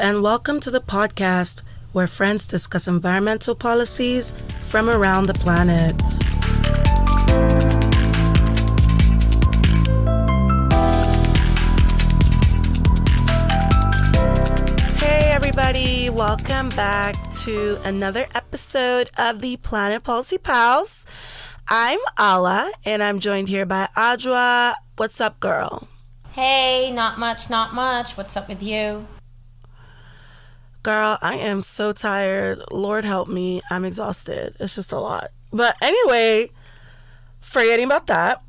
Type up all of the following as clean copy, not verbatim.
and welcome to the podcast where friends discuss environmental policies from around the planet. Hey everybody, welcome back to another episode of the Planet Policy Pals. I'm Ala, and I'm joined here by Adwa. What's up, girl? Hey, not much. What's up with you? Girl, I am so tired. Lord help me. I'm exhausted. It's just a lot. But anyway, forgetting about that,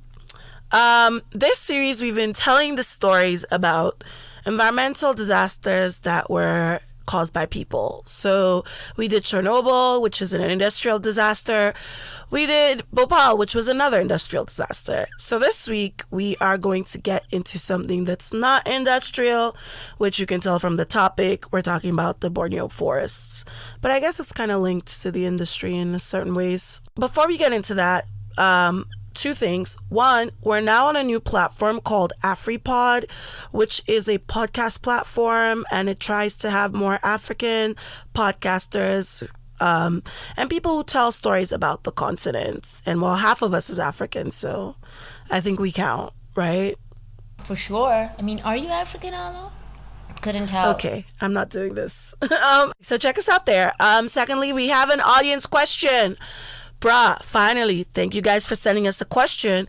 this series we've been telling the stories about environmental disasters that were caused by people. So we did Chernobyl, which is an industrial disaster. We did Bhopal, which was another industrial disaster. So this week we are going to get into something that's not industrial, which you can tell from the topic. We're talking about the Borneo Forests, but I guess it's kind of linked to the industry in certain ways. Before we get into that, two things. One, we're now on a new platform called AfriPod, which is a podcast platform, and it tries to have more African podcasters and people who tell stories about the continents. And well, half of us is African, so I think we count, right? For sure. I mean, are you African, Ala? Couldn't tell. Okay, I'm not doing this. So check us out there. Secondly, we have an audience question. Bruh, finally, thank you guys for sending us a question.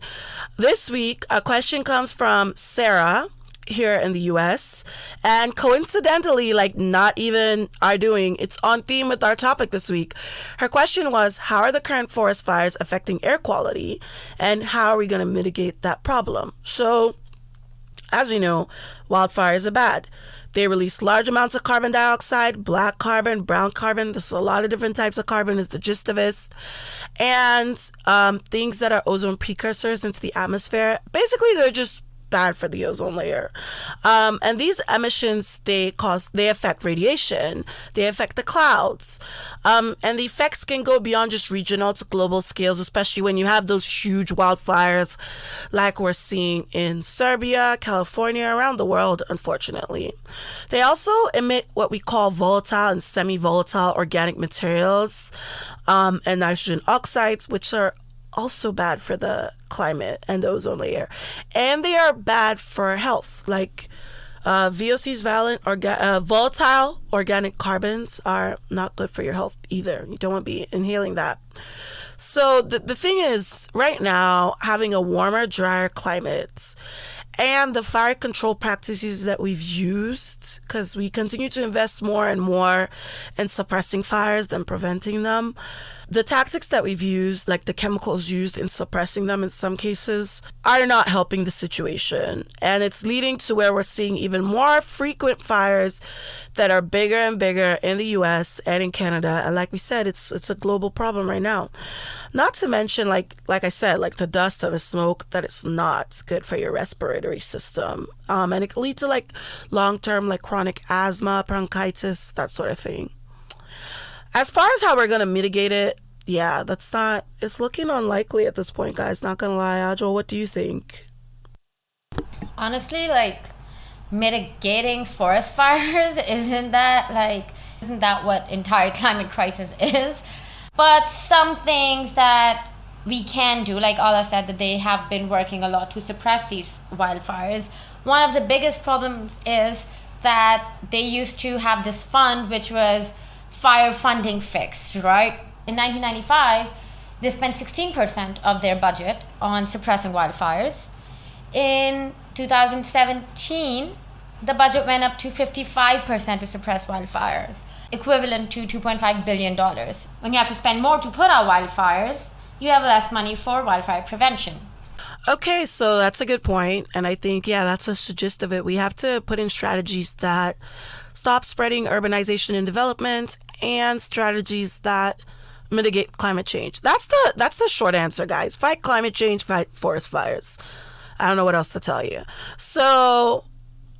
This week, a question comes from Sarah here in the US, and coincidentally, like not even our doing, it's on theme with our topic this week. Her question was, how are the current forest fires affecting air quality, and how are we going to mitigate that problem? So, as we know, wildfires are bad. They release large amounts of carbon dioxide, black carbon, brown carbon. There's a lot of different types of carbon is the gist of it. And things that are ozone precursors into the atmosphere. Basically, they're just bad for the ozone layer. And these emissions, they affect radiation. They affect the clouds. And the effects can go beyond just regional to global scales, especially when you have those huge wildfires like we're seeing in Serbia, California, around the world, unfortunately. They also emit what we call volatile and semi-volatile organic materials and nitrogen oxides, which are also bad for the climate and the ozone layer, and they are bad for health. Like VOCs, volatile organic carbons, are not good for your health either. You don't want to be inhaling that. So the thing is, right now, having a warmer, drier climate and the fire control practices that we've used, because we continue to invest more and more in suppressing fires than preventing them. The tactics that we've used, like the chemicals used in suppressing them in some cases, are not helping the situation. And it's leading to where we're seeing even more frequent fires that are bigger and bigger in the US and in Canada. And like we said, it's a global problem right now. Not to mention, like I said, like the dust and the smoke, that is not good for your respiratory system. And it can lead to like long-term like chronic asthma, bronchitis, that sort of thing. As far as how we're going to mitigate it, yeah, it's looking unlikely at this point, guys. Not going to lie. Adjo, what do you think? Honestly, like, mitigating forest fires isn't that what entire climate crisis is? But some things that we can do, like Ala said, that they have been working a lot to suppress these wildfires. One of the biggest problems is that they used to have this fund, which was fire funding fixed, right? In 1995, they spent 16% of their budget on suppressing wildfires. In 2017, the budget went up to 55% to suppress wildfires, equivalent to $2.5 billion. When you have to spend more to put out wildfires, you have less money for wildfire prevention. Okay, so that's a good point. And I think, yeah, that's just the gist of it. We have to put in strategies that stop spreading urbanization and development, and strategies that mitigate climate change. That's the short answer, guys. Fight climate change, fight forest fires. I don't know what else to tell you. So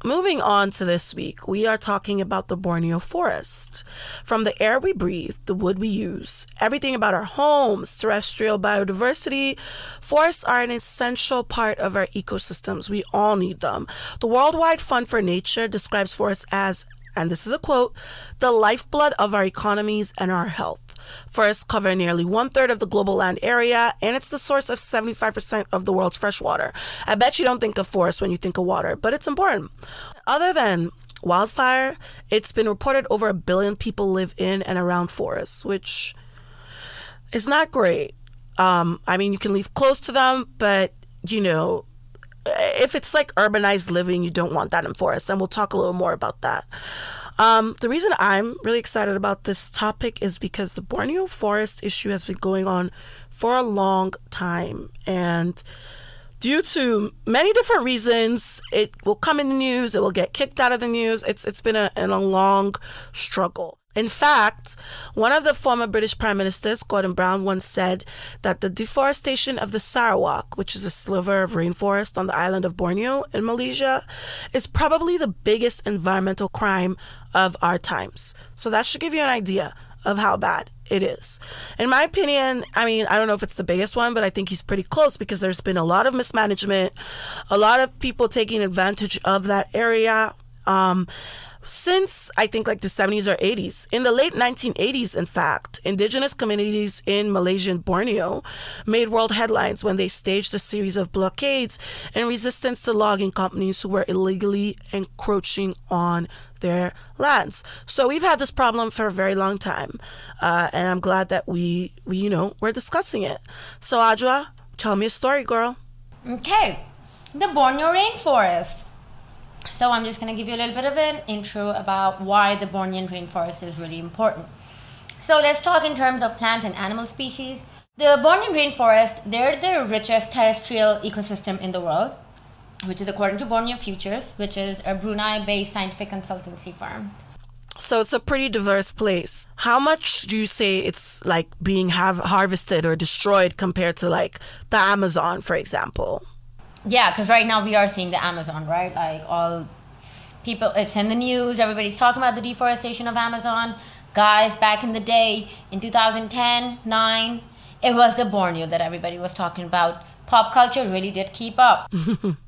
moving on to this week, we are talking about the Borneo Forest. From the air we breathe, the wood we use, everything about our homes, terrestrial biodiversity, forests are an essential part of our ecosystems. We all need them. The Worldwide Fund for Nature describes forests as and this is a quote, "the lifeblood of our economies and our health. Forests cover nearly 1/3 of the global land area, and it's the source of 75% of the world's fresh water." I bet you don't think of forests when you think of water, but it's important. Other than wildfire, it's been reported over 1 billion people live in and around forests, which is not great. I mean, you can live close to them, but, you know, if it's like urbanized living, you don't want that in forests, and we'll talk a little more about that. The reason I'm really excited about this topic is because the Borneo Forest issue has been going on for a long time, and due to many different reasons, it will come in the news, it will get kicked out of the news. It's been a long struggle. In fact, one of the former British Prime Ministers, Gordon Brown, once said that the deforestation of the Sarawak, which is a sliver of rainforest on the island of Borneo in Malaysia, is probably the biggest environmental crime of our times. So that should give you an idea of how bad it is. In my opinion, I mean, I don't know if it's the biggest one, but I think he's pretty close because there's been a lot of mismanagement, a lot of people taking advantage of that area. Since I think like the 70s or 80s. In the late 1980s, in fact, indigenous communities in Malaysian Borneo made world headlines when they staged a series of blockades in resistance to logging companies who were illegally encroaching on their lands. So we've had this problem for a very long time, and I'm glad that we're discussing it. So Adra, tell me a story, girl. Okay, the Borneo Rainforest. So I'm just going to give you a little bit of an intro about why the Borneo Rainforest is really important. So let's talk in terms of plant and animal species. The Borneo Rainforest, they're the richest terrestrial ecosystem in the world, which is according to Borneo Futures, which is a Brunei-based scientific consultancy firm. So it's a pretty diverse place. How much do you say it's like being harvested or destroyed compared to like the Amazon, for example? Yeah, because right now we are seeing the Amazon, right? Like all people, it's in the news. Everybody's talking about the deforestation of Amazon. Guys, back in the day, in 2010, 9, it was the Borneo that everybody was talking about. Pop culture really did keep up.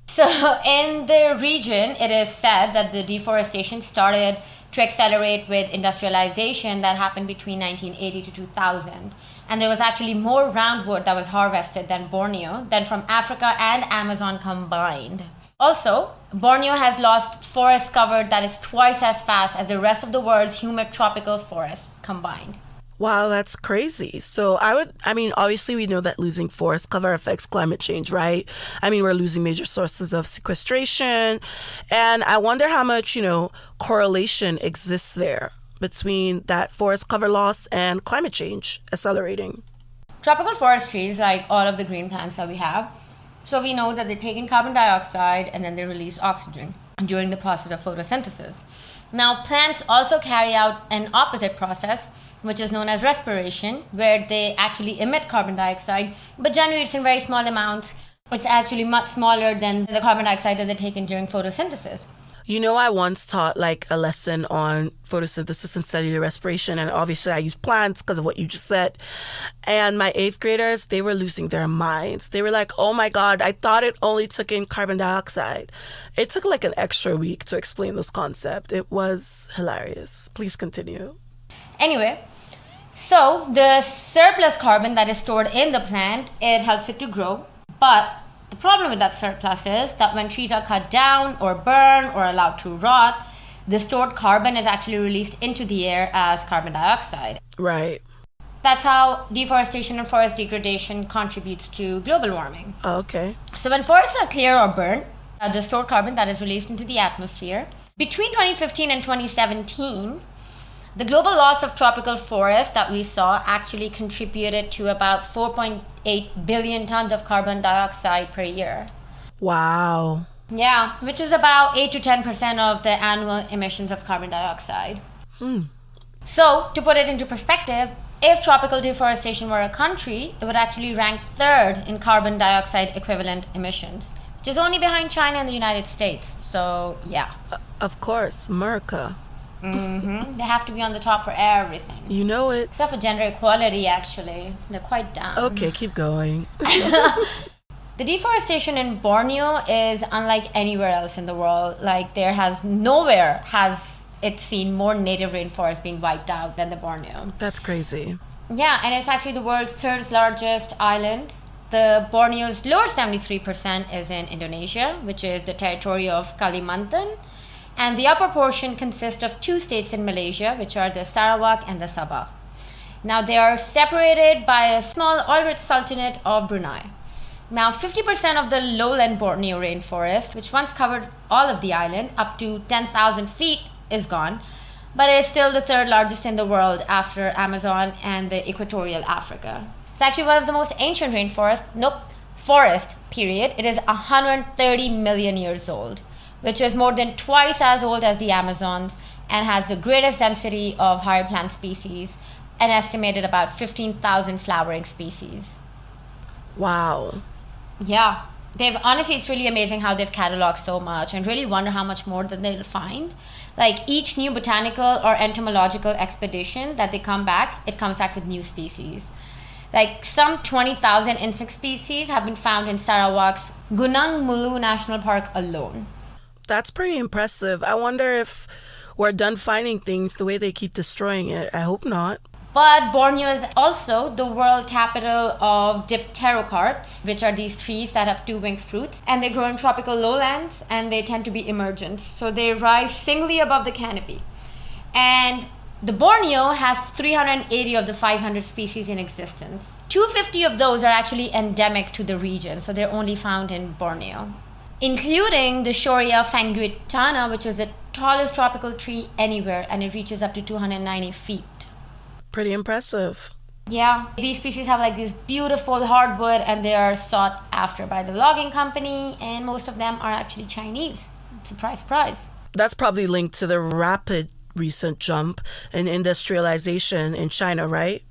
So in the region, it is said that the deforestation started to accelerate with industrialization that happened between 1980 to 2000. And there was actually more roundwood that was harvested than Borneo than from Africa and Amazon combined. Also, Borneo has lost forest cover that is twice as fast as the rest of the world's humid tropical forests combined. Wow, that's crazy. So obviously we know that losing forest cover affects climate change, right? I mean, we're losing major sources of sequestration. And I wonder how much, correlation exists there between that forest cover loss and climate change accelerating. Tropical forest trees, like all of the green plants that we have, so we know that they take in carbon dioxide and then they release oxygen during the process of photosynthesis. Now, plants also carry out an opposite process, which is known as respiration, where they actually emit carbon dioxide, but generally it's in very small amounts. It's actually much smaller than the carbon dioxide that they take in during photosynthesis. I once taught like a lesson on photosynthesis and cellular respiration, and obviously I use plants because of what you just said. And my 8th graders, they were losing their minds. They were like, oh my God, I thought it only took in carbon dioxide. It took like an extra week to explain this concept. It was hilarious. Please continue. Anyway, so the surplus carbon that is stored in the plant, it helps it to grow. But the problem with that surplus is that when trees are cut down or burned or allowed to rot, the stored carbon is actually released into the air as carbon dioxide. Right. That's how deforestation and forest degradation contributes to global warming. Oh, okay. So when forests are cleared or burned, the stored carbon that is released into the atmosphere, between 2015 and 2017, the global loss of tropical forests that we saw actually contributed to about 4.8 billion tons of carbon dioxide per year. Wow. Yeah, which is about 8 to 10% of the annual emissions of carbon dioxide. So, to put it into perspective, if tropical deforestation were a country, it would actually rank 3rd in carbon dioxide equivalent emissions, which is only behind China and the United States. So, yeah. Of course, America. They have to be on the top for everything. You know it. Except for gender equality, actually. They're quite down. Okay, keep going. The deforestation in Borneo is unlike anywhere else in the world. Like, nowhere has it's seen more native rainforests being wiped out than the Borneo. That's crazy. Yeah, and it's actually the world's third largest island. The Borneo's lower 73% is in Indonesia, which is the territory of Kalimantan. And the upper portion consists of two states in Malaysia, which are the Sarawak and the Sabah. Now, they are separated by a small oil-rich sultanate of Brunei. Now, 50% of the lowland Borneo rainforest, which once covered all of the island, up to 10,000 feet, is gone. But it is still the third largest in the world after Amazon and the equatorial Africa. It's actually one of the most ancient forest, period. It is 130 million years old, which is more than twice as old as the Amazons and has the greatest density of higher plant species, an estimated about 15,000 flowering species. Wow. Yeah. Honestly, it's really amazing how they've cataloged so much, and really wonder how much more that they'll find. Like, each new botanical or entomological expedition that they come back, it comes back with new species. Like, some 20,000 insect species have been found in Sarawak's Gunung Mulu National Park alone. That's pretty impressive. I wonder if we're done finding things the way they keep destroying it. I hope not. But Borneo is also the world capital of dipterocarps, which are these trees that have two-winged fruits. And they grow in tropical lowlands, and they tend to be emergent. So they rise singly above the canopy. And the Borneo has 380 of the 500 species in existence. 250 of those are actually endemic to the region, so they're only found in Borneo, including the Shorea fanguitana, which is the tallest tropical tree anywhere, and it reaches up to 290 feet. Pretty impressive. Yeah, these species have like this beautiful hardwood, and they are sought after by the logging company, and most of them are actually Chinese. Surprise, surprise. That's probably linked to the rapid recent jump in industrialization in China, right?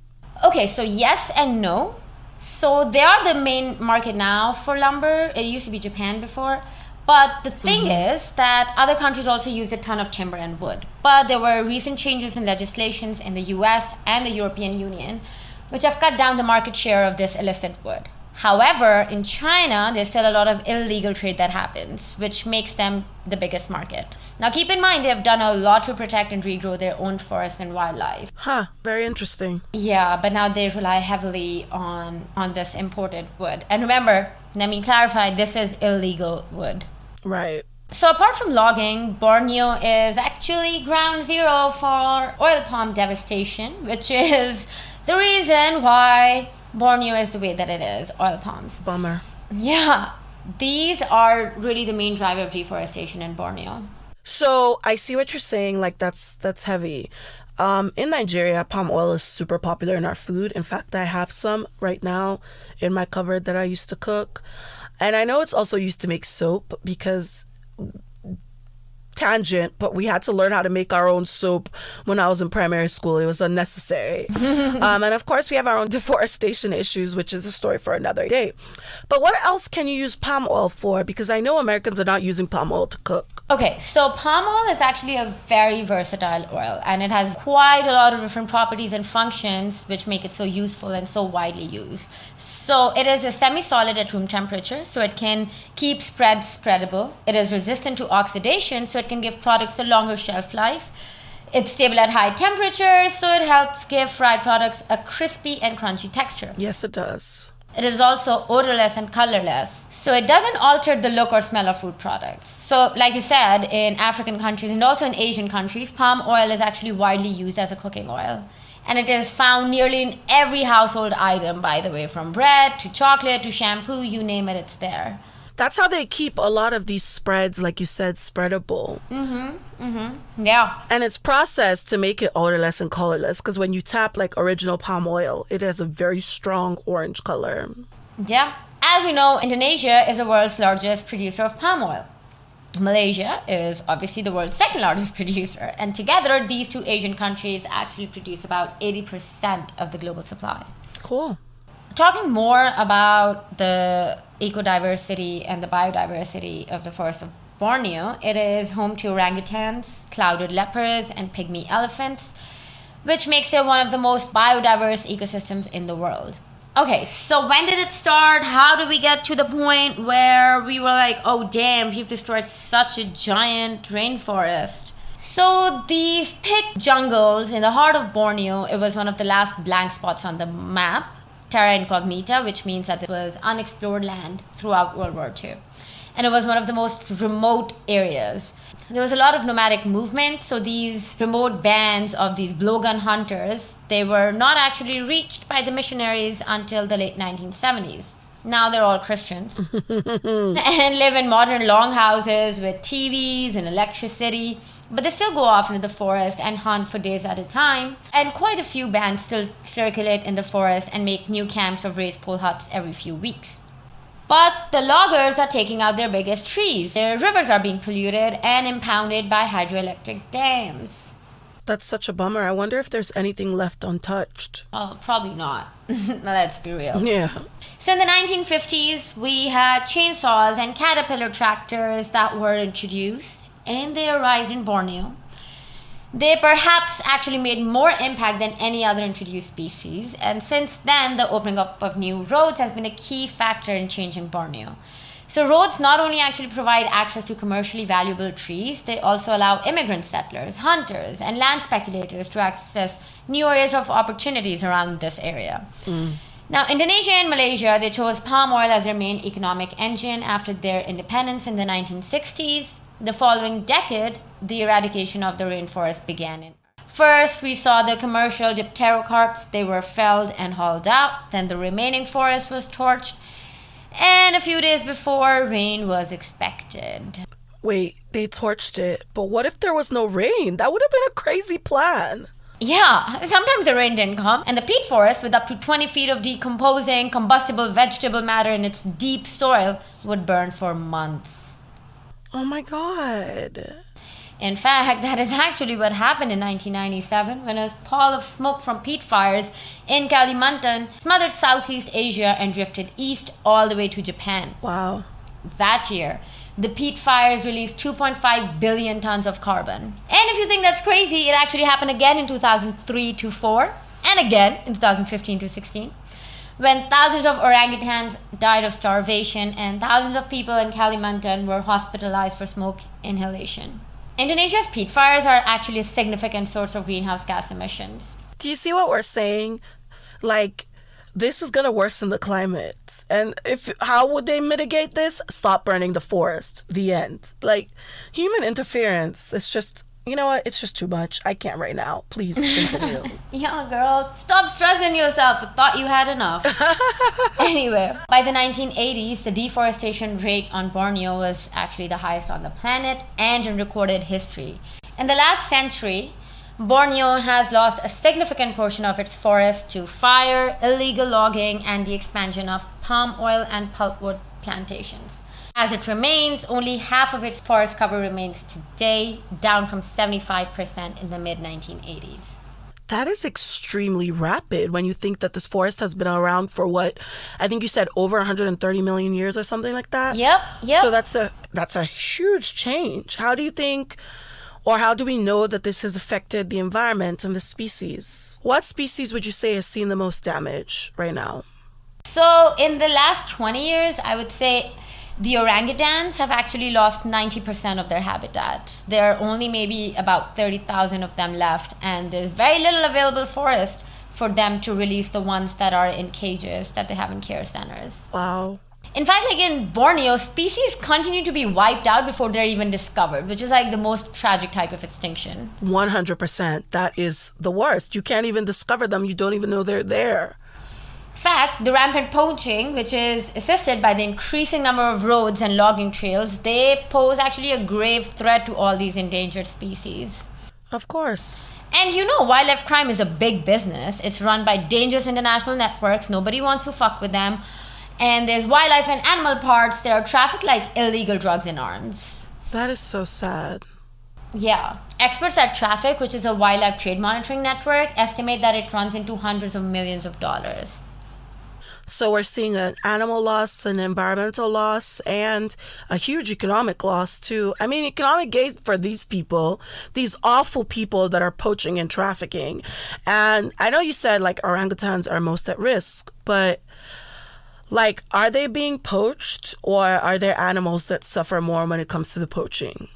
Okay, so yes and no. So they are the main market now for lumber. It used to be Japan before. But the thing is that other countries also used a ton of timber and wood. But there were recent changes in legislations in the US and the European Union, which have cut down the market share of this illicit wood. However, in China, there's still a lot of illegal trade that happens, which makes them the biggest market. Now, keep in mind, they have done a lot to protect and regrow their own forests and wildlife. Huh, very interesting. Yeah, but now they rely heavily on this imported wood. And remember, let me clarify, this is illegal wood. Right. So apart from logging, Borneo is actually ground zero for oil palm devastation, which is the reason why Borneo is the way that it is, oil palms. Bummer. Yeah, these are really the main driver of deforestation in Borneo. So I see what you're saying, like that's heavy. In Nigeria, palm oil is super popular in our food. In fact, I have some right now in my cupboard that I used to cook. And I know it's also used to make soap because, tangent, but we had to learn how to make our own soap when I was in primary school. It was unnecessary. And of course, we have our own deforestation issues, which is a story for another day. But what else can you use palm oil for? Because I know Americans are not using palm oil to cook. Okay, so palm oil is actually a very versatile oil, and it has quite a lot of different properties and functions which make it so useful and so widely used. So it is a semi-solid at room temperature, so it can keep spreads spreadable. It is resistant to oxidation, so it can give products a longer shelf life. It's stable at high temperatures, so it helps give fried products a crispy and crunchy texture. Yes, it does. It is also odorless and colorless, so it doesn't alter the look or smell of food products. So like you said, in African countries and also in Asian countries, palm oil is actually widely used as a cooking oil. And it is found nearly in every household item, by the way, from bread to chocolate to shampoo, you name it, it's there. That's how they keep a lot of these spreads, like you said, spreadable. Yeah. And it's processed to make it odorless and colorless, because when you tap like original palm oil, it has a very strong orange color. Yeah. As we know, Indonesia is the world's largest producer of palm oil. Malaysia is obviously the world's second largest producer. And together, these two Asian countries actually produce about 80% of the global supply. Cool. Talking more about the ecodiversity and the biodiversity of the forest of Borneo, it is home to orangutans, clouded leopards, and pygmy elephants, which makes it one of the most biodiverse ecosystems in the world. Okay, so when did it start? How did we get to the point where we were like, oh damn, we've destroyed such a giant rainforest? So these thick jungles in the heart of Borneo, it was one of the last blank spots on the map, terra incognita, which means that it was unexplored land throughout World War II. And it was one of the most remote areas. There was a lot of nomadic movement, so these remote bands of these blowgun hunters, they were not actually reached by the missionaries until the late 1970s. Now they're all Christians and live in modern longhouses with TVs and electricity, but they still go off into the forest and hunt for days at a time. And quite a few bands still circulate in the forest and make new camps of raised pole huts every few weeks. But the loggers are taking out their biggest trees. Their rivers are being polluted and impounded by hydroelectric dams. That's such a bummer. I wonder if there's anything left untouched. Oh, probably not. Let's be real. Yeah. So in the 1950s, we had chainsaws and caterpillar tractors that were introduced, and they arrived in Borneo. They perhaps actually made more impact than any other introduced species, and since then, the opening up of new roads has been a key factor in changing Borneo. So roads not only actually provide access to commercially valuable trees, they also allow immigrant settlers, hunters, and land speculators to access new areas of opportunities around this area. Now, Indonesia and Malaysia, they chose palm oil as their main economic engine after their independence in the 1960s. The following decade, the eradication of the rainforest began. First, we saw the commercial dipterocarps. They were felled and hauled out. Then the remaining forest was torched. And a few days before, rain was expected. Wait, they torched it, but what if there was no rain? That would have been a crazy plan. Yeah, sometimes the rain didn't come, and the peat forest, with up to 20 feet of decomposing, combustible vegetable matter in its deep soil, would burn for months. Oh my God. In fact, that is actually what happened in 1997 when a pall of smoke from peat fires in Kalimantan smothered Southeast Asia and drifted east all the way to Japan. Wow. That year, the peat fires released 2.5 billion tons of carbon. And if you think that's crazy, it actually happened again in 2003 to 4 and again in 2015 to 16 when thousands of orangutans died of starvation and thousands of people in Kalimantan were hospitalized for smoke inhalation. Indonesia's peat fires are actually a significant source of greenhouse gas emissions. Do you see what we're saying? Like, this is going to worsen the climate. And how would they mitigate this? Stop burning the forest. The end. Like, human interference, it's just, you know what? It's just too much. I can't right now. Please continue. Yeah, girl. Stop stressing yourself. I thought you had enough. Anyway, by the 1980s, the deforestation rate on Borneo was actually the highest on the planet and in recorded history. In the last century, Borneo has lost a significant portion of its forest to fire, illegal logging, and the expansion of palm oil and pulpwood plantations. As it remains, only half of its forest cover remains today, down from 75% in the mid-1980s. That is extremely rapid when you think that this forest has been around for what? I think you said over 130 million years or something like that? Yep. So that's a huge change. How do you think, or how do we know that this has affected the environment and the species? What species would you say has seen the most damage right now? So in the last 20 years, I would say the orangutans have actually lost 90% of their habitat. There are only maybe about 30,000 of them left, and there's very little available forest for them to release the ones that are in cages that they have in care centers. Wow. In fact, like in Borneo, species continue to be wiped out before they're even discovered, which is like the most tragic type of extinction. 100%. That is the worst. You can't even discover them. You don't even know they're there. In fact, the rampant poaching, which is assisted by the increasing number of roads and logging trails, they pose actually a grave threat to all these endangered species. Of course. And you know, wildlife crime is a big business. It's run by dangerous international networks. Nobody wants to fuck with them. And there's wildlife and animal parts that are trafficked like illegal drugs and arms. That is so sad. Yeah. Experts at Traffic, which is a wildlife trade monitoring network, estimate that it runs into hundreds of millions of dollars. So we're seeing an animal loss, an environmental loss, and a huge economic loss too. I mean, economic gain for these people, these awful people that are poaching and trafficking. And I know you said like orangutans are most at risk, but like, are they being poached, or are there animals that suffer more when it comes to the poaching?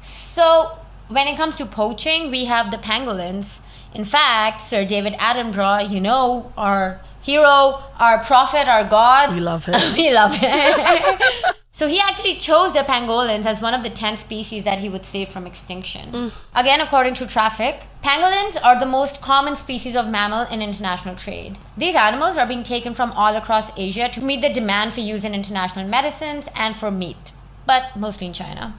So When it comes to poaching, we have the pangolins. In fact, Sir David Attenborough, you know, our hero, our prophet, our god. We love him. We love him. So he actually chose the pangolins as one of the 10 species that he would save from extinction. Again, according to Traffic, pangolins are the most common species of mammal in international trade. These animals are being taken from all across Asia to meet the demand for use in international medicines and for meat, but mostly in China.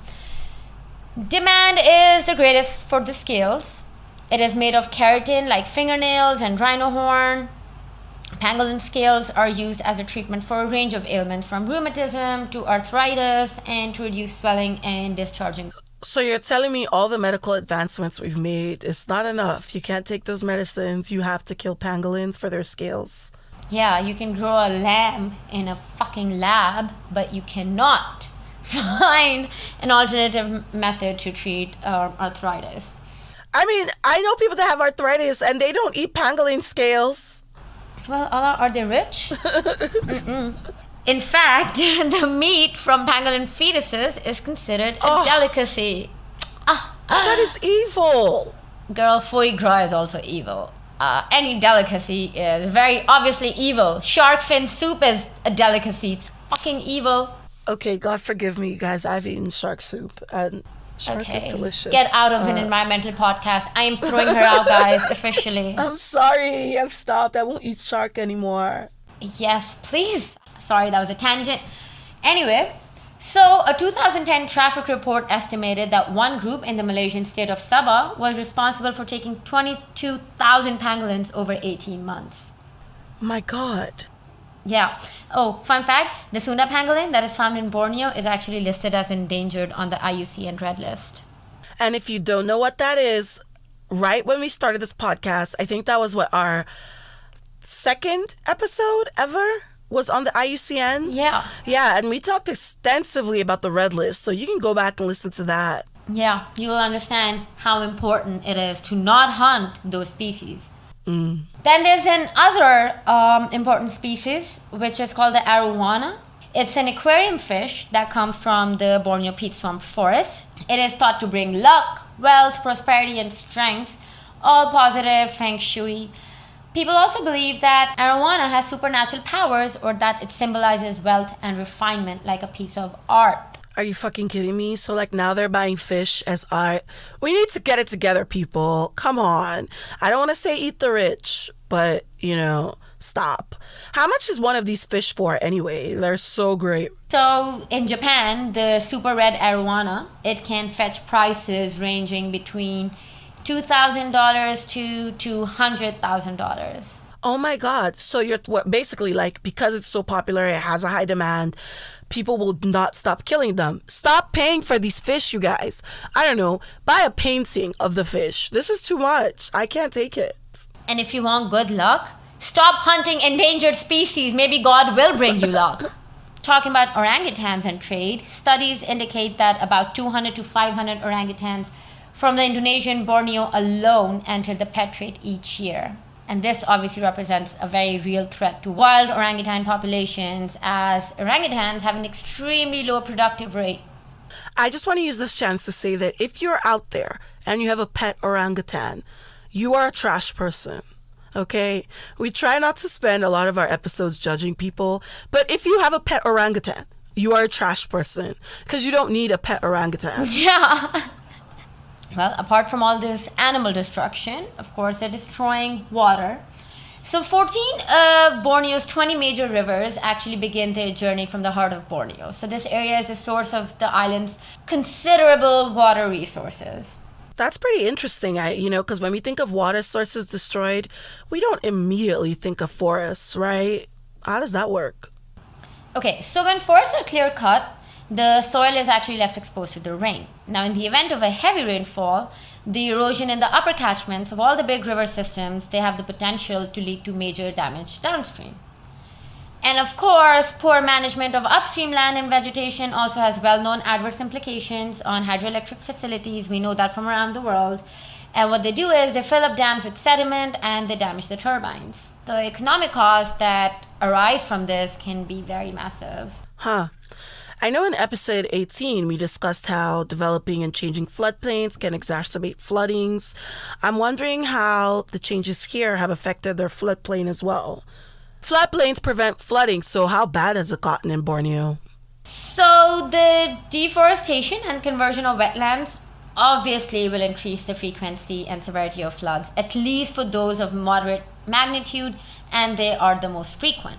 Demand is the greatest for the scales. It is made of keratin like fingernails and rhino horn. Pangolin scales are used as a treatment for a range of ailments from rheumatism to arthritis and to reduce swelling and discharging. So you're telling me all the medical advancements we've made is not enough. You can't take those medicines. You have to kill pangolins for their scales. Yeah, you can grow a lamb in a fucking lab, but you cannot find an alternative method to treat arthritis. I mean, I know people that have arthritis and they don't eat pangolin scales. Well, are they rich? In fact, the meat from pangolin fetuses is considered a delicacy. That is evil. Girl, foie gras is also evil. Any delicacy is very obviously evil. Shark fin soup is a delicacy. It's fucking evil. Okay, God forgive me, guys. I've eaten shark soup and shark is delicious. Get out of an environmental podcast. I am throwing her out, guys, officially. I'm sorry. I've stopped. I won't eat shark anymore. Yes, please. Sorry, that was a tangent. Anyway, so a 2010 traffic report estimated that one group in the Malaysian state of Sabah was responsible for taking 22,000 pangolins over 18 months. My God. Yeah. Oh, fun fact, the Sunda pangolin that is found in Borneo is actually listed as endangered on the IUCN Red List. And if you don't know what that is, right when we started this podcast, I think that was what our second episode ever was on the IUCN. Yeah. Yeah, and we talked extensively about the Red List, so you can go back and listen to that. Yeah, you will understand how important it is to not hunt those species. Then there's another important species, which is called the Arowana. It's an aquarium fish that comes from the Borneo peat swamp forest. It is thought to bring luck, wealth, prosperity, and strength, all positive feng shui. People also believe that Arowana has supernatural powers or that it symbolizes wealth and refinement like a piece of art. Are you fucking kidding me? So like now they're buying fish as art. We need to get it together, people. Come on. I don't want to say eat the rich, but you know, stop. How much is one of these fish for anyway? They're so great. So in Japan, the super red arowana, it can fetch prices ranging between $2,000 to $200,000. Oh my God. So you're basically like, because it's so popular, it has a high demand, people will not stop killing them. Stop paying for these fish, you guys. I don't know. Buy a painting of the fish. This is too much. I can't take it. And if you want good luck, stop hunting endangered species. Maybe God will bring you luck. Talking about orangutans and trade, studies indicate that about 200 to 500 orangutans from the Indonesian Borneo alone enter the pet trade each year. And this obviously represents a very real threat to wild orangutan populations, as orangutans have an extremely low productive rate. I just want to use this chance to say that if you're out there and you have a pet orangutan, you are a trash person. Okay? We try not to spend a lot of our episodes judging people, but if you have a pet orangutan, you are a trash person because you don't need a pet orangutan. Yeah. Well, apart from all this animal destruction, of course, they're destroying water. So 14 of Borneo's 20 major rivers actually begin their journey from the heart of Borneo. So this area is the source of the island's considerable water resources. That's pretty interesting, because when we think of water sources destroyed, we don't immediately think of forests, right? How does that work? Okay, so when forests are clear-cut, the soil is actually left exposed to the rain. Now, in the event of a heavy rainfall, the erosion in the upper catchments of all the big river systems, they have the potential to lead to major damage downstream. And of course, poor management of upstream land and vegetation also has well-known adverse implications on hydroelectric facilities. We know that from around the world. And what they do is they fill up dams with sediment and they damage the turbines. The economic costs that arise from this can be very massive. Huh. I know in episode 18 we discussed how developing and changing floodplains can exacerbate floodings. I'm wondering how the changes here have affected their floodplain as well. Floodplains prevent flooding, so how bad has it gotten in Borneo? So the deforestation and conversion of wetlands obviously will increase the frequency and severity of floods, at least for those of moderate magnitude, and they are the most frequent.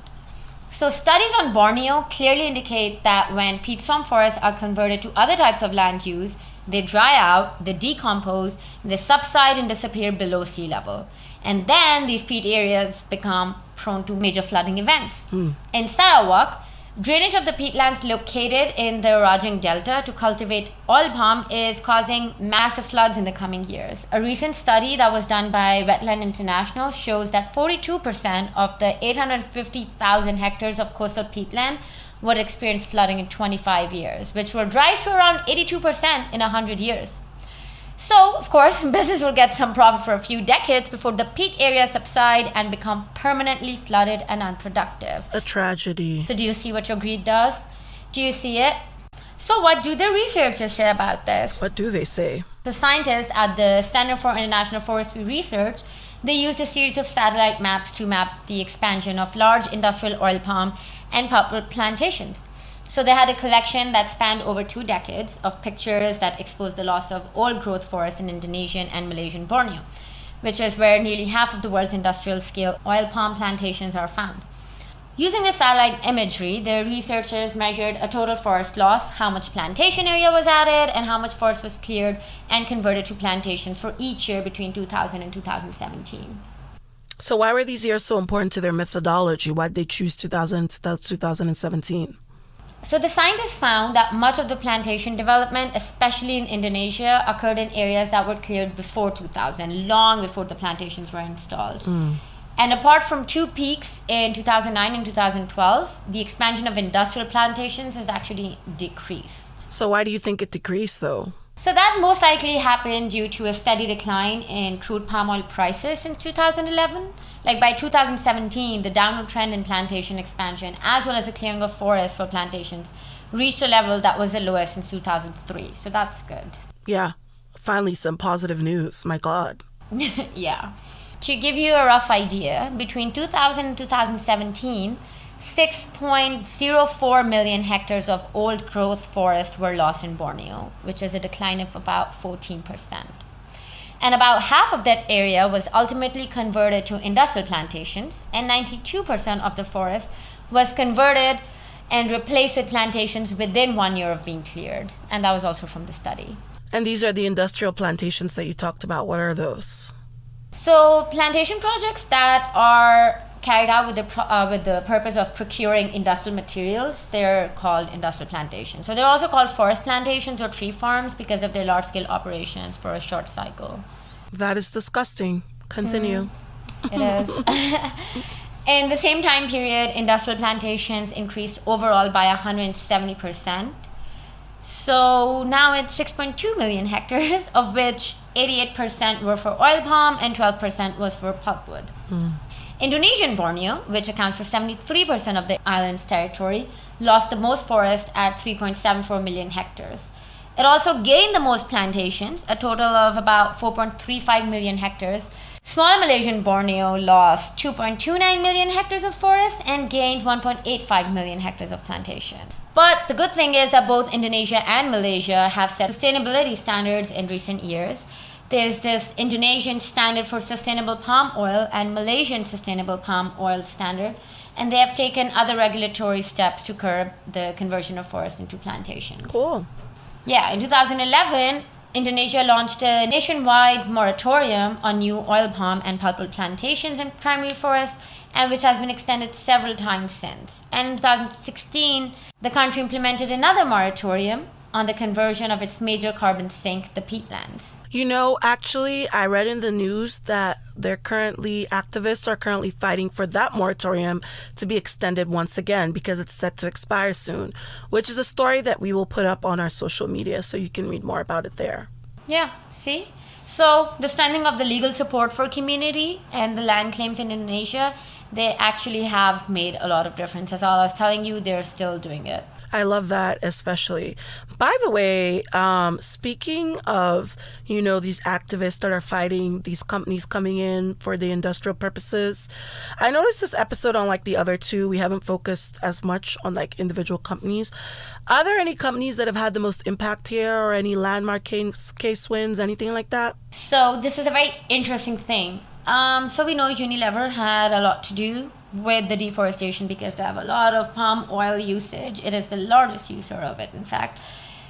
So studies on Borneo clearly indicate that when peat swamp forests are converted to other types of land use, they dry out, they decompose, they subside and disappear below sea level. And then these peat areas become prone to major flooding events. In Sarawak, drainage of the peatlands located in the Rajang Delta to cultivate oil palm is causing massive floods in the coming years. A recent study that was done by Wetland International shows that 42% of the 850,000 hectares of coastal peatland would experience flooding in 25 years, which will rise to around 82% in 100 years. So, of course, business will get some profit for a few decades before the peat areas subside and become permanently flooded and unproductive. A tragedy. So do you see what your greed does? Do you see it? So what do the researchers say about this? What do they say? The scientists at the Center for International Forestry Research, they used a series of satellite maps to map the expansion of large industrial oil palm and pulpwood plantations. So they had a collection that spanned over 2 decades of pictures that exposed the loss of old-growth forests in Indonesian and Malaysian Borneo, which is where nearly half of the world's industrial-scale oil palm plantations are found. Using the satellite imagery, the researchers measured a total forest loss, how much plantation area was added, and how much forest was cleared and converted to plantations for each year between 2000 and 2017. So why were these years so important to their methodology? Why did they choose 2000 to 2017? So the scientists found that much of the plantation development, especially in Indonesia, occurred in areas that were cleared before 2000, long before the plantations were installed. And apart from 2 peaks in 2009 and 2012, the expansion of industrial plantations has actually decreased. So why do you think it decreased, though? So that most likely happened due to a steady decline in crude palm oil prices since 2011. Like by 2017, the downward trend in plantation expansion, as well as the clearing of forests for plantations, reached a level that was the lowest since 2003. So that's good. Yeah, finally some positive news. My God. Yeah. To give you a rough idea, between 2000 and 2017, 6.04 million hectares of old growth forest were lost in Borneo, which is a decline of about 14%. And about half of that area was ultimately converted to industrial plantations, and 92% of the forest was converted and replaced with plantations within 1 year of being cleared. And that was also from the study. And these are the industrial plantations that you talked about. What are those? So plantation projects that are carried out with the purpose of procuring industrial materials, they're called industrial plantations. So they're also called forest plantations or tree farms because of their large-scale operations for a short cycle. That is disgusting. Continue. It is. In the same time period, industrial plantations increased overall by 170%. So now it's 6.2 million hectares, of which 88% were for oil palm and 12% was for pulpwood. Indonesian Borneo, which accounts for 73% of the island's territory, lost the most forest at 3.74 million hectares. It also gained the most plantations, a total of about 4.35 million hectares. Smaller Malaysian Borneo lost 2.29 million hectares of forest and gained 1.85 million hectares of plantation. But the good thing is that both Indonesia and Malaysia have set sustainability standards in recent years. There's this Indonesian standard for sustainable palm oil and Malaysian sustainable palm oil standard, and they have taken other regulatory steps to curb the conversion of forests into plantations. Cool. Yeah, in 2011, Indonesia launched a nationwide moratorium on new oil palm and pulpwood plantations in primary forests, and which has been extended several times since. And in 2016, the country implemented another moratorium on the conversion of its major carbon sink, the peatlands. You know, actually, I read in the news that activists are currently fighting for that moratorium to be extended once again because it's set to expire soon, which is a story that we will put up on our social media so you can read more about it there. Yeah, see? So the strengthening of the legal support for community and the land claims in Indonesia, they actually have made a lot of difference. As I was telling you, they're still doing it. I love that especially. By the way, speaking of, these activists that are fighting these companies coming in for the industrial purposes, I noticed this episode on like the other two, we haven't focused as much on like individual companies. Are there any companies that have had the most impact here or any landmark case wins, anything like that? So this is a very interesting thing. So we know Unilever had a lot to do with the deforestation because they have a lot of palm oil usage. It is the largest user of it, in fact.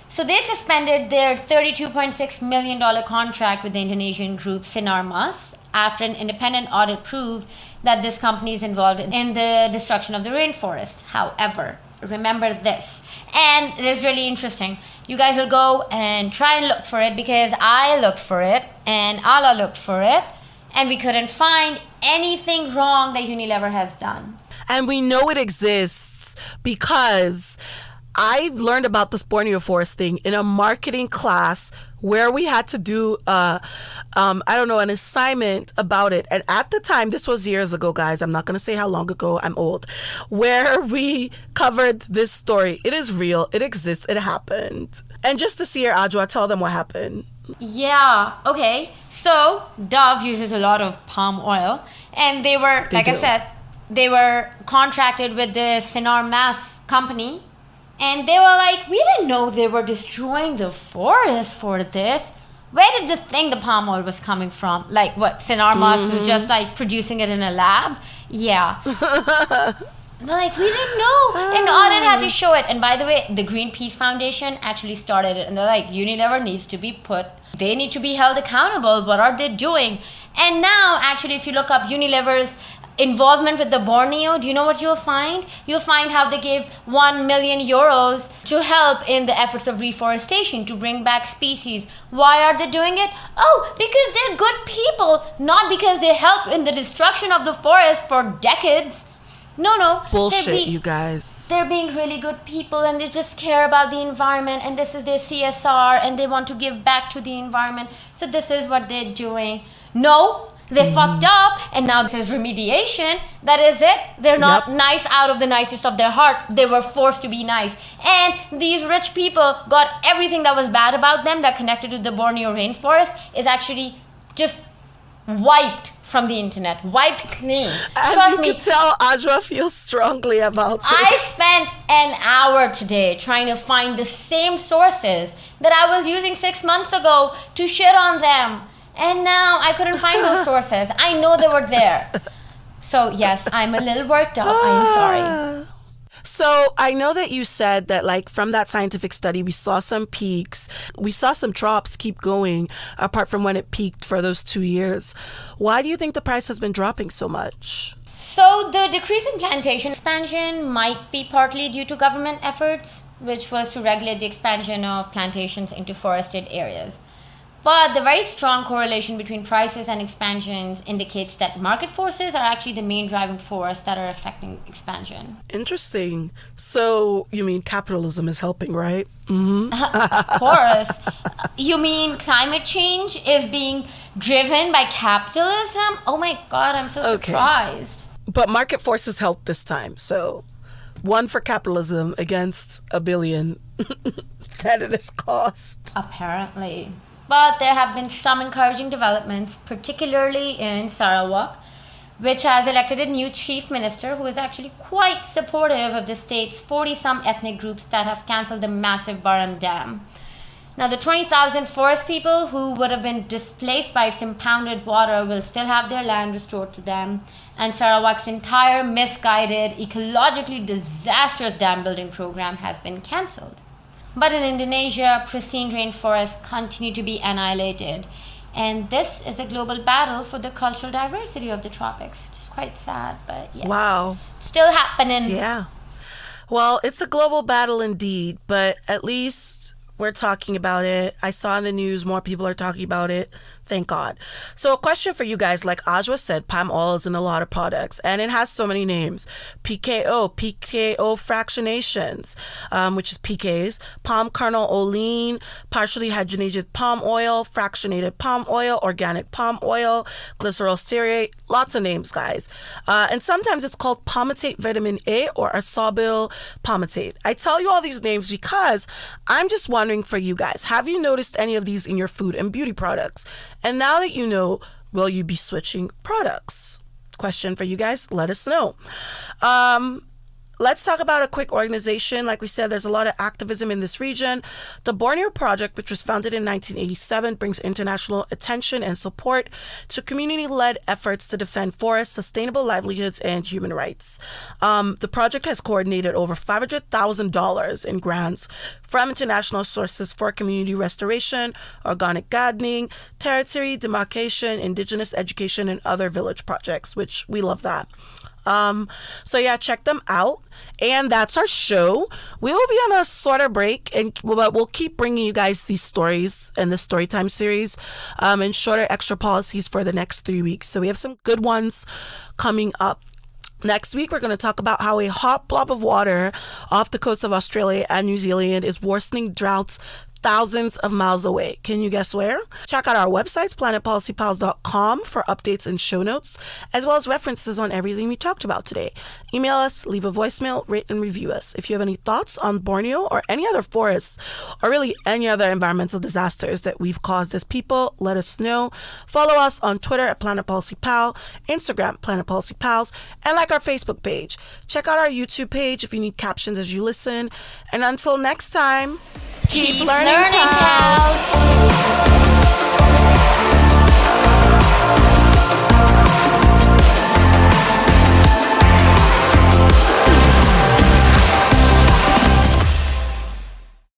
So they suspended their $32.6 million contract with the Indonesian group Sinarmas after an independent audit proved that this company is involved in the destruction of the rainforest. However, remember this, and it is really interesting. You guys will go and try and look for it because I looked for it and Allah looked for it, and we couldn't find anything wrong that Unilever has done. And we know it exists because I learned about this Borneo Forest thing in a marketing class where we had to do, an assignment about it. And at the time, this was years ago, guys. I'm not going to say how long ago. I'm old. Where we covered this story. It is real. It exists. It happened. And just to see here, Ajwa, tell them what happened. Yeah. Okay. So Dove uses a lot of palm oil, and they were contracted with the Sinarmas company, and they were like, we didn't know they were destroying the forest for this. Where did they think the palm oil was coming from? Like what, Sinarmas was just like producing it in a lab? Yeah. They're like, we didn't know. And the audit had to show it. And by the way, the Greenpeace Foundation actually started it. And they're like, Unilever needs to be they need to be held accountable. What are they doing? And now, actually, if you look up Unilever's involvement with the Borneo, do you know what you'll find? You'll find how they gave 1 million euros to help in the efforts of reforestation, to bring back species. Why are they doing it? Oh, because they're good people, not because they helped in the destruction of the forest for decades. No. Bullshit, you guys. They're being really good people and they just care about the environment, and this is their CSR and they want to give back to the environment. So this is what they're doing. No, they fucked up, and now this is remediation. That is it. They're not nice out of the nicest of their heart. They were forced to be nice. And these rich people got everything that was bad about them that connected to the Borneo Rainforest is actually just wiped from the internet, wiped clean. As you can tell, Ajwa feels strongly about this. I spent an hour today trying to find the same sources that I was using 6 months ago to shit on them. And now I couldn't find those sources. I know they were there. So yes, I'm a little worked up. I'm sorry. So I know that you said that like from that scientific study, we saw some peaks. We saw some drops keep going apart from when it peaked for those 2 years. Why do you think the price has been dropping so much? So the decrease in plantation expansion might be partly due to government efforts, which was to regulate the expansion of plantations into forested areas. But the very strong correlation between prices and expansions indicates that market forces are actually the main driving force that are affecting expansion. Interesting. So you mean capitalism is helping, right? Of course. You mean climate change is being driven by capitalism? Oh my God, I'm so surprised. But market forces helped this time. So one for capitalism against $1 billion that it has cost. Apparently. But there have been some encouraging developments, particularly in Sarawak, which has elected a new chief minister who is actually quite supportive of the state's 40-some ethnic groups that have cancelled the massive Baram Dam. Now, the 20,000 forest people who would have been displaced by its impounded water will still have their land restored to them, and Sarawak's entire misguided, ecologically disastrous dam building program has been cancelled. But in Indonesia, pristine rainforests continue to be annihilated. And this is a global battle for the cultural diversity of the tropics, which is quite sad, but yes. Wow. Still happening. Yeah. Well, it's a global battle indeed, but at least we're talking about it. I saw in the news more people are talking about it Thank God. So a question for you guys, like Ajwa said, palm oil is in a lot of products and it has so many names. PKO fractionations, which is PKs, palm kernel olein, partially hydrogenated palm oil, fractionated palm oil, organic palm oil, glycerol stearate, lots of names, guys. And sometimes it's called palmitate vitamin A or asobil palmitate. I tell you all these names because I'm just wondering for you guys, have you noticed any of these in your food and beauty products? And now that you know, will you be switching products? Question for you guys, let us know. Let's talk about a quick organization. Like we said, there's a lot of activism in this region. The Borneo Project, which was founded in 1987, brings international attention and support to community-led efforts to defend forests, sustainable livelihoods, and human rights. The project has coordinated over $500,000 in grants from international sources for community restoration, organic gardening, territory demarcation, indigenous education, and other village projects, which we love that. So yeah, check them out. And that's our show. We will be on a sort of break, but we'll keep bringing you guys these stories in the Storytime series, and shorter extra policies for the next 3 weeks. So we have some good ones coming up. Next week, we're going to talk about how a hot blob of water off the coast of Australia and New Zealand is worsening droughts thousands of miles away. Can you guess where? Check out our websites, planetpolicypals.com, for updates and show notes, as well as references on everything we talked about today. Email us, leave a voicemail, rate and review us. If you have any thoughts on Borneo or any other forests, or really any other environmental disasters that we've caused as people, let us know. Follow us on Twitter at Planet Policy Pal, Instagram, Planet Policy Pals, and like our Facebook page. Check out our YouTube page if you need captions as you listen. And until next time, keep learning, pals.